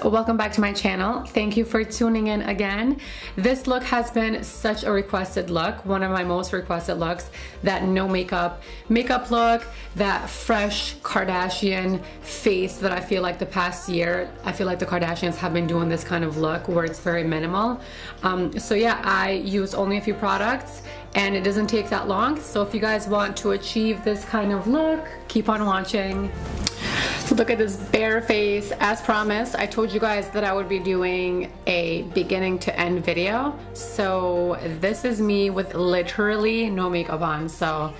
welcome back to my channel. Thank you for tuning in again. This look has been such a requested look, one of my most requested looks, that no makeup look, that fresh Kardashian face that I feel like the past year, I feel like the Kardashians have been doing this kind of look where it's very minimal. So yeah, I use only a few products and it doesn't take that long. So if you guys want to achieve this kind of look, keep on watching. Look at this bare face. As promised, I told you guys that I would be doing a beginning to end video. So this is me with literally no makeup on. So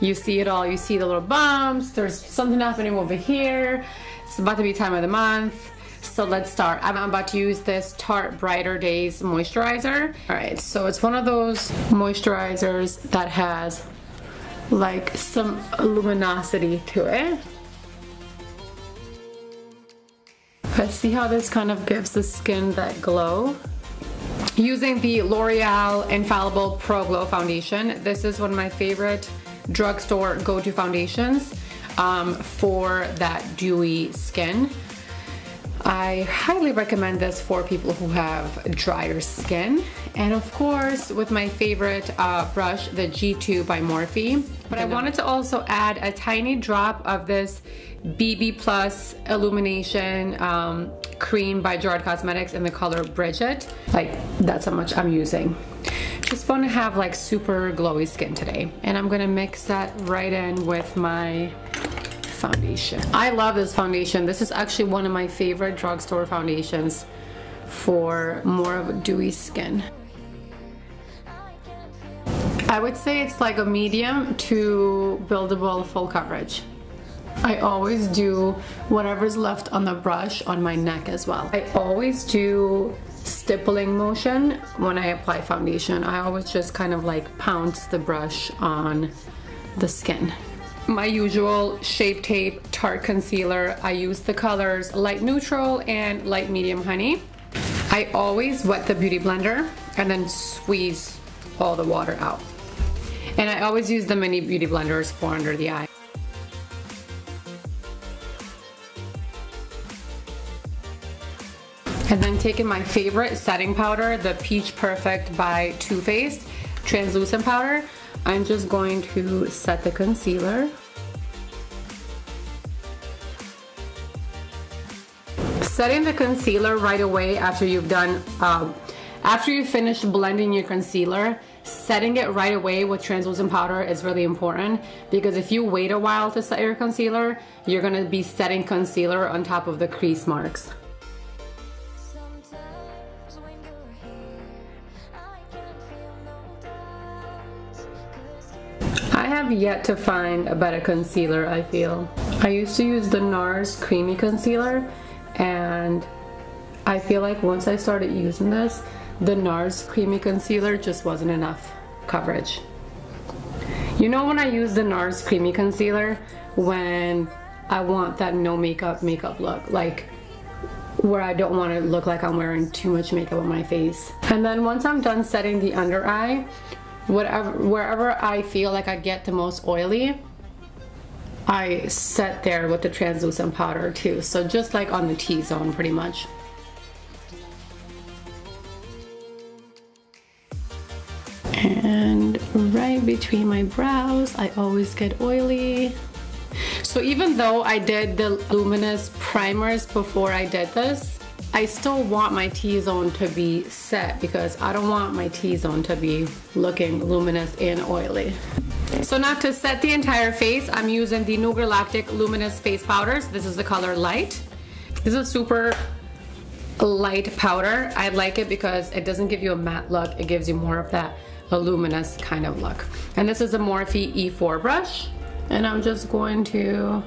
you see it all. You see the little bumps. There's something happening over here. It's about to be time of the month. So let's start. I'm about to use this Tarte brighterdayz moisturizer. All right, so it's one of those moisturizers that has like some luminosity to it. But see how this kind of gives the skin that glow? Using the L'Oreal Infallible Pro Glow Foundation. This is one of my favorite drugstore go-to foundations for that dewy skin. I highly recommend this for people who have drier skin. And of course, with my favorite brush, the G2 by Morphe. But I wanted to also add a tiny drop of this BB Plus Illumination cream by Gerard Cosmetics in the color Bridget. Like, that's how much I'm using. Just want to have like super glowy skin today. And I'm gonna mix that right in with my foundation. I love this foundation. This is actually one of my favorite drugstore foundations for more of a dewy skin. I would say it's like a medium to buildable full coverage. I always do whatever's left on the brush on my neck as well. I always do stippling motion when I apply foundation. I always just kind of like pounce the brush on the skin. My usual Shape Tape Tarte concealer. I use the colors Light Neutral and Light Medium Honey. I always wet the beauty blender and then squeeze all the water out. And I always use the mini beauty blenders for under the eye. And then taking my favorite setting powder, the Peach Perfect by Too Faced translucent powder, I'm just going to set the concealer. Setting the concealer right away after you've done, after you finish blending your concealer, setting it right away with translucent powder is really important, because if you wait a while to set your concealer, you're gonna be setting concealer on top of the crease marks. I have yet to find a better concealer, I feel. I used to use the NARS Creamy Concealer, and I feel like once I started using this, the NARS Creamy Concealer just wasn't enough coverage. You know when I use the NARS Creamy Concealer? When I want that no makeup look, like where I don't want to look like I'm wearing too much makeup on my face. And then once I'm done setting the under eye, wherever I feel like I get the most oily, I set there with the translucent powder too. So just like on the T-zone pretty much. And right between my brows, I always get oily. So even though I did the Luminous primers before I did this, I still want my T-zone to be set because I don't want my T-zone to be looking luminous and oily. So now to set the entire face, I'm using the new Girlactik Luminous face powders. This is the color Light. This is a super light powder. I like it because it doesn't give you a matte look. It gives you more of that luminous kind of look. And this is a Morphe E4 brush. And I'm just going to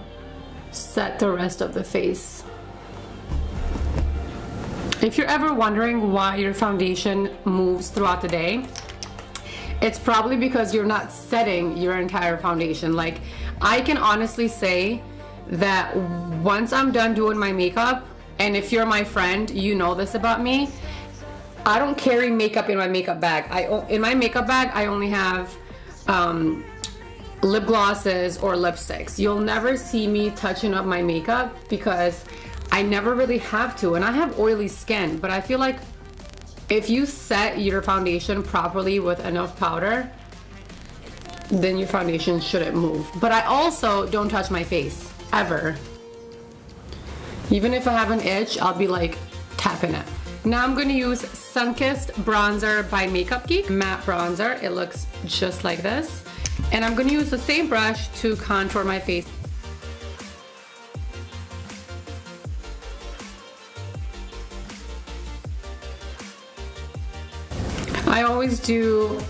set the rest of the face. If you're ever wondering why your foundation moves throughout the day, it's probably because you're not setting your entire foundation. Like, I can honestly say that once I'm done doing my makeup, and if you're my friend, you know this about me, I don't carry makeup in my makeup bag. In my makeup bag, I only have lip glosses or lipsticks. You'll never see me touching up my makeup because I never really have to, and I have oily skin, but I feel like if you set your foundation properly with enough powder, then your foundation shouldn't move. But I also don't touch my face, ever. Even if I have an itch, I'll be like tapping it. Now I'm going to use Sunkissed Bronzer by Makeup Geek. Matte bronzer. It looks just like this. And I'm going to use the same brush to contour my face. I always do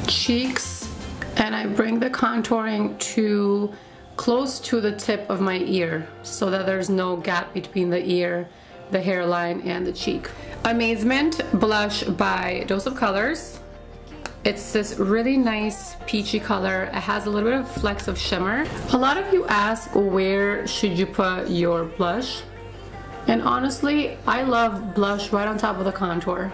cheeks, and I bring the contouring to close to the tip of my ear so that there's no gap between the ear, the hairline, and the cheek. Amazement blush by Dose of Colors. It's this really nice peachy color. It has a little bit of flecks of shimmer. A lot of you ask, where should you put your blush? And honestly, I love blush right on top of the contour.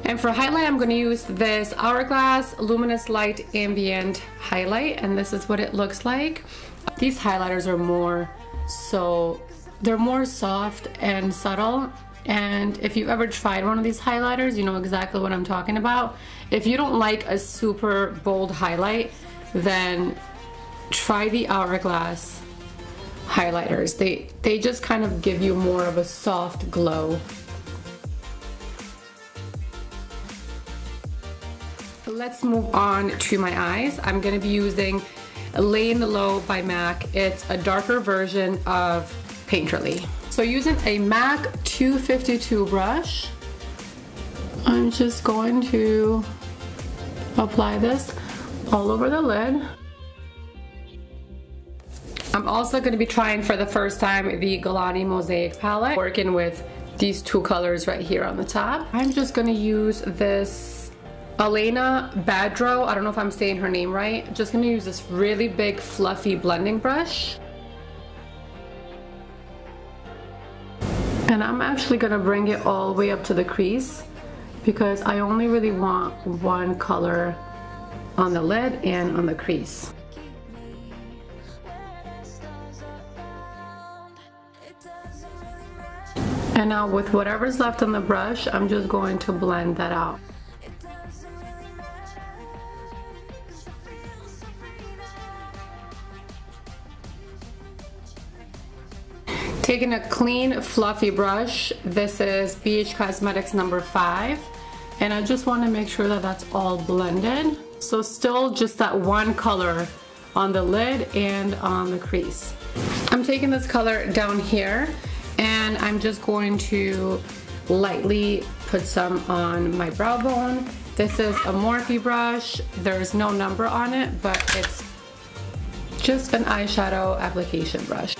And for highlight, I'm going to use this Hourglass Luminous Light Ambient highlight, and this is what it looks like. These highlighters are they're more soft and subtle, and if you've ever tried one of these highlighters, you know exactly what I'm talking about. If you don't like a super bold highlight, then try the Hourglass highlighters. They just kind of give you more of a soft glow. Let's move on to my eyes. I'm going to be using Layin Low by MAC. It's a darker version of Painterly. So using a MAC 252 brush, I'm just going to apply this all over the lid. I'm also going to be trying for the first time the Gallany Mosaic palette, working with these two colors right here on the top. I'm just going to use this Elena Badrow, I don't know if I'm saying her name right. Just gonna use this really big fluffy blending brush. And I'm actually gonna bring it all the way up to the crease because I only really want one color on the lid and on the crease. And now with whatever's left on the brush, I'm just going to blend that out. Taking a clean, fluffy brush, this is BH Cosmetics number 5, and I just want to make sure that that's all blended. So still just that one color on the lid and on the crease. I'm taking this color down here, and I'm just going to lightly put some on my brow bone. This is a Morphe brush. There's no number on it, but it's just an eyeshadow application brush.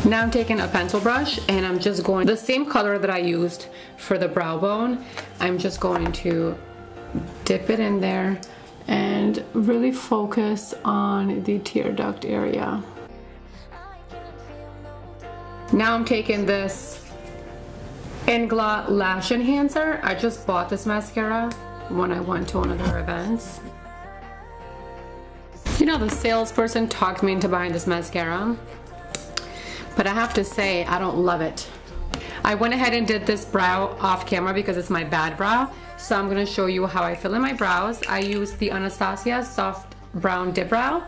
Now I'm taking a pencil brush, and I'm just going, the same color that I used for the brow bone, I'm just going to dip it in there and really focus on the tear duct area. Now I'm taking this Inglot Lash Enhancer. I just bought this mascara when I went to one of their events. You know, the salesperson talked me into buying this mascara, but I have to say, I don't love it. I went ahead and did this brow off camera because it's my bad brow. So I'm gonna show you how I fill in my brows. I use the Anastasia Soft Brown Dip Brow.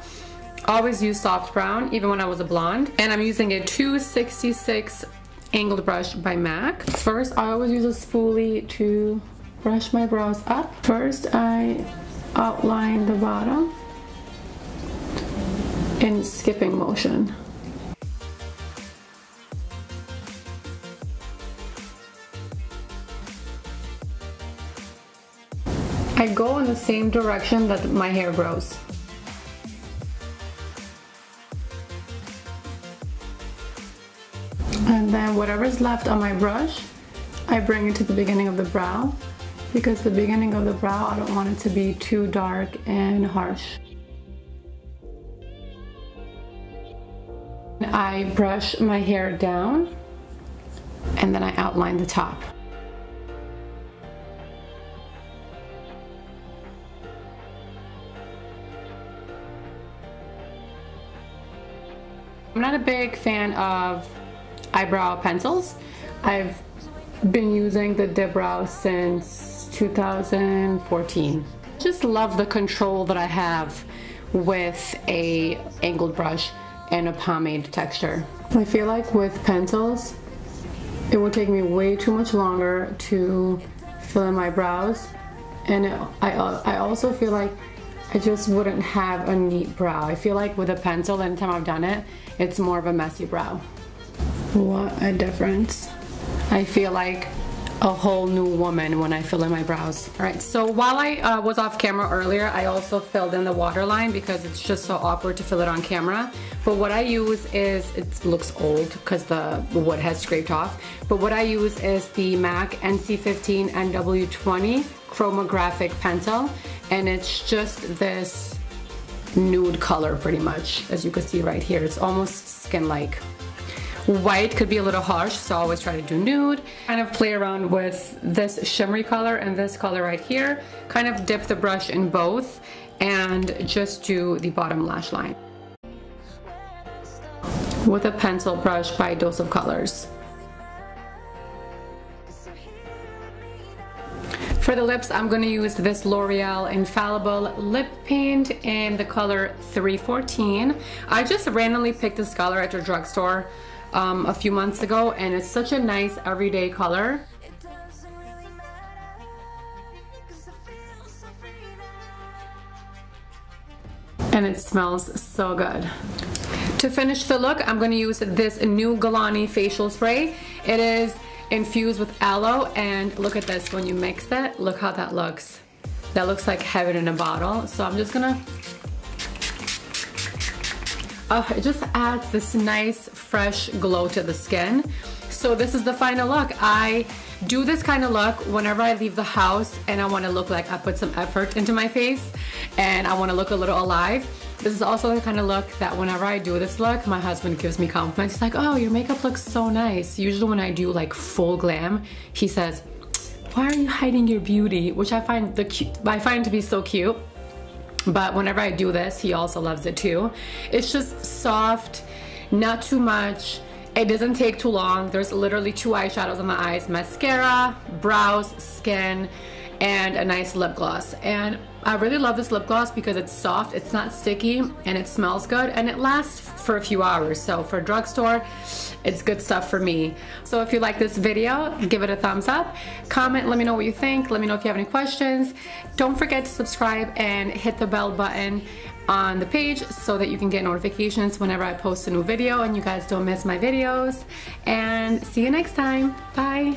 Always use soft brown, even when I was a blonde. And I'm using a 266 angled brush by MAC. First, I always use a spoolie to brush my brows up. First, I outline the bottom in skipping motion. I go in the same direction that my hair grows. And then whatever's left on my brush, I bring it to the beginning of the brow, because the beginning of the brow, I don't want it to be too dark and harsh. I brush my hair down, and then I outline the top. I'm not a big fan of eyebrow pencils. I've been using the dipbrow since 2014. Just love the control that I have with a angled brush and a pomade texture. I feel like with pencils, it would take me way too much longer to fill in my brows, and I also feel like I just wouldn't have a neat brow. I feel like with a pencil, anytime I've done it, it's more of a messy brow. What a difference. I feel like a whole new woman when I fill in my brows. All right, so while I was off camera earlier, I also filled in the waterline because it's just so awkward to fill it on camera. But what I use is, it looks old because the wood has scraped off, but what I use is the MAC NC15 NW20 Chromagraphic pencil, and it's just this nude color pretty much, as you can see right here. It's almost skin-like. White could be a little harsh, so I always try to do nude. Kind of play around with this shimmery color and this color right here. Kind of dip the brush in both and just do the bottom lash line with a pencil brush by Dose of Colors. For the lips, I'm going to use this L'Oreal Infallible lip paint in the color 314. I just randomly picked this color at your drugstore a few months ago, and it's such a nice everyday color. And it smells so good. To finish the look, I'm going to use this new Gallany facial spray. It is infused with aloe, and look at this, when you mix it, look how that looks. That looks like heaven in a bottle. So I'm just gonna, it just adds this nice fresh glow to the skin. So this is the final look. I do this kind of look whenever I leave the house and I want to look like I put some effort into my face and I want to look a little alive. This is also the kind of look that whenever I do this look, my husband gives me compliments. He's like, oh, your makeup looks so nice. Usually when I do like full glam, he says, why are you hiding your beauty? Which I find to be so cute. But whenever I do this, he also loves it too. It's just soft, not too much. It doesn't take too long. There's literally 2 eyeshadows on the eyes, mascara, brows, skin, and a nice lip gloss. And I really love this lip gloss because it's soft, it's not sticky, and it smells good, and it lasts for a few hours. So for drugstore, it's good stuff for me. So if you like this video, give it a thumbs up. Comment, let me know what you think. Let me know if you have any questions. Don't forget to subscribe and hit the bell button on the page so that you can get notifications whenever I post a new video and you guys don't miss my videos. And see you next time. Bye.